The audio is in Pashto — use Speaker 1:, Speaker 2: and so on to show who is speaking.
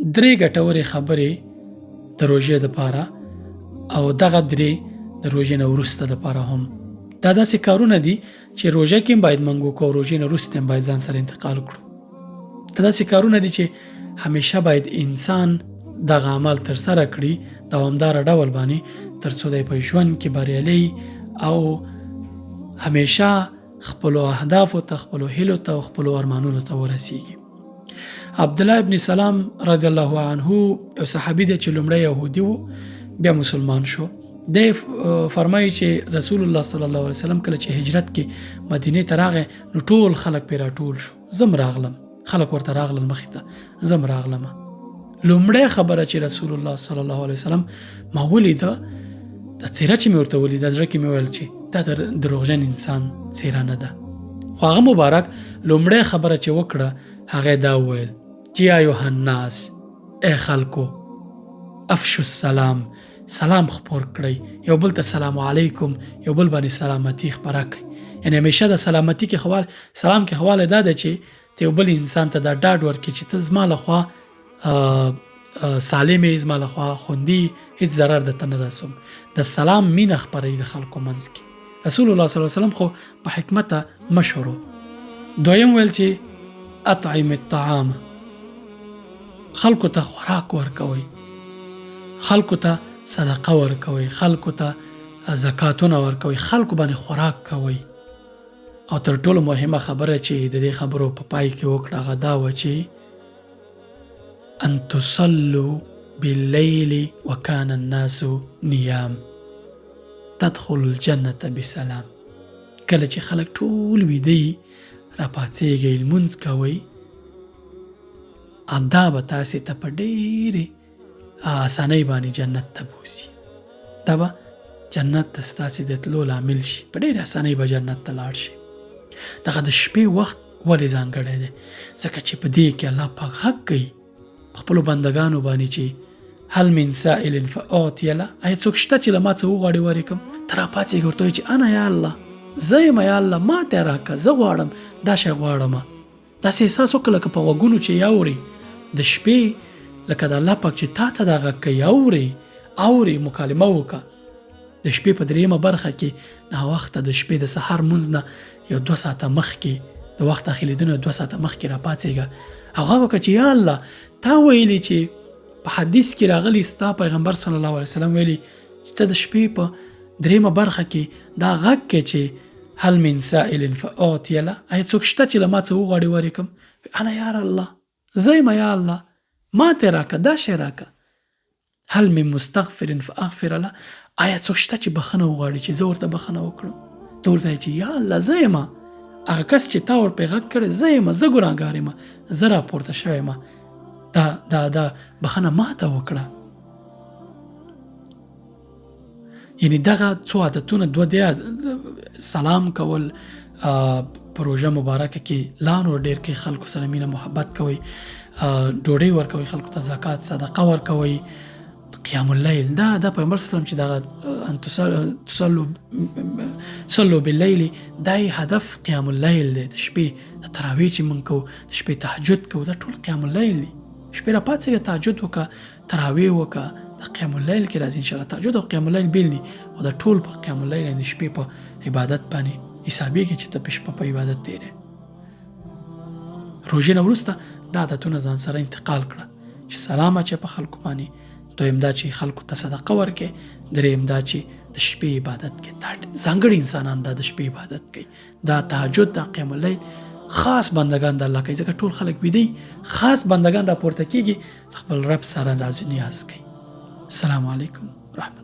Speaker 1: درې ګټورې خبرې د روژې دپاره او دغه درې د روژې نه وروسته دپاره هم. دا داسې کارونه دي چې روژه کې هم باید موږ وکړو او روژې نه وروسته هم باید ځان سره انتقال کړو. دا داسې کارونه دي چې همیشه باید انسان دغه عمل ترسره کړي دوامداره ډول باندې، تر څو دی په ژوند کې بریالی او همیشه خپلو اهدافو ته، خپلو هیلو ته او خپلو ارمانونو ته ورسیږي. عبدالله ابن سلام رضی الله عنه یو صحابي دی چې لومړی یهودي و، بیا مسلمان شو. دی فرمایي چې رسول الله صلی الله علیه وسلم کله چې هجرت کې مدینې ته راغی نو ټول خلک پرې راټول شو. زم راغلم، خلک ورته راغلل مخې ته، زم راغلم. لومړی خبره چې رسول الله صلی الله علیه وسلم ما ولیده، دا څیره چې مې ورته ولیده، زړه کې مې ویل چې دا د دروغجن انسان څیره نه ده. خو هغه مبارک لومړی خبره چې وکړه هغه دا وویل چې یا ایها الناس، ای خلکو، افشو السلام، سلام خپور کړئ، یو بل ته سلام علیکم، یو بل باندې سلامتی خپره کړئ. یعنی همیشه د سلامتی کې سلام کې خواله دا ده چې ته یو بل انسان ته دا ډاډ ورکړي چې ته زما لخوا سالمې، زما لخوا خوندي، هیڅ ضرر درته نه رسوم. د سلام مینه خپروي د خلکو منځ کې. رسول الله صلی الله علیه وسلم خو په حکمت مشهور. دویم ویل چې اطعم الطعام، خلکو ته خوراک ورکوي، خلکو ته صدقه ورکوي، خلکو ته زکاتونه ورکوي، خلکو باندې خوراک کوي. او تر ټولو مهمه خبره چې د دې خبرو په پای کې وکړه هغه دا و چې ان تصلوا باللیل وکان الناس نیام تدخل الجنة بسلام. کله چې خلک ټول ویده را پاڅېږئ، لمونځ کوئ، دا به تاسې ته په ډېرې اسانۍ باندې جنت ته بوځي. دا به جنت ته ستاسې د تلو لامل شي، په ډېرې اسانۍ به جنت ته لاړ شي. دغه د شپې وخت ولې ځانګړی دی؟ ځکه چې په دې کې الله پاک غږ کوي په خپلو بندګانو باندې چې هل من سائل فاعطي له، آیا څوک شته چې له ما څه وغواړي ورکړم؟ ته راپاڅېږې ورته وایي چې انا یا الله، زه یم یا الله، ما ته یې راکړه، زه غواړم دا شی غواړم. داسې احساس وکړه لکه په غوږونو چې اورې د شپې، لکه د الله پاک چې تا ته دا غږ کوي، اورې مکالمه وکړه. د شپې په درېیمه برخه کې ناوخته د شپې د سهار لمونځ نه یو 2 ساعته مخکې، د وخت داخلېدو نه 2 ساعته مخکې راپاڅېږه، هغه وکړه چې یا الله، تا ویلي چې په حدیث کې راغلی ستا پیغمبر صلی الله علیه وسلم ویلي چې ته د شپې په درېیمه برخه کې دا غږ کې چې هل من سائل فاعطي له، آیا څوک شته چې له ما څه وغواړي ورکړم؟ انا یا الله، زه یم یا الله، ما ته راکړه، دا شی راکړه. هل من مستغفر فاغفر له، آیا څوک شته چې بخښنه وغواړي چې زه ورته بخښنه وکړم؟ ته ورته وایې چې یا الله، زه یم هغه کس چې تا ورپې غږ کړی، زه یم، زه ګناهګار یم، زه راپورته شوی یم، دا بخښنه ما ته وکړه. یعنی دغه څو عادتونه، 2 دی: سلام کول په روژه مبارکه کې، لا نور ډېر کې خلکو سره مینه محبت کوئ، ډوډۍ ورکوئ خلکو ته، زکات صدقه ورکوئ، قیام اللیل. دا پیغمبر صلی الله علیه وسلم چې دغه صلوا باللیل، دا هدف قیام اللیل دی. د شپې د تراویح چې موږ کوو، د شپې تهجد کوو، دا ټول قیام اللیل دی. شپې راپاڅېږه، تهجد وکړه، تراویح وکړه، د قیام اللیل کې راځي. انشاءالله تهجد او قیام اللیل بیل دي، خو دا ټول په قیام اللیل، د شپې په عبادت باندې حسابېږي چې ته په شپه په عبادت تېرې. روژې نه وروسته دا عادتونه ځان سره انتقال کړه چې سلام اچوې په خلکو باندې، دویم دا چې خلکو ته صدقه ورکړې، دریم دا چې د شپې عبادت کوي. دا ځانګړي انسانان دا د شپې عبادت کوي، دا تهجد، دا قیام اللیل خاص بندگان د الله کوي، ځکه ټول خلک ویده، خاص بندگان راپورته کېږي، خپل رب سره راز نیاز کوي. السلام علیکم ورحمت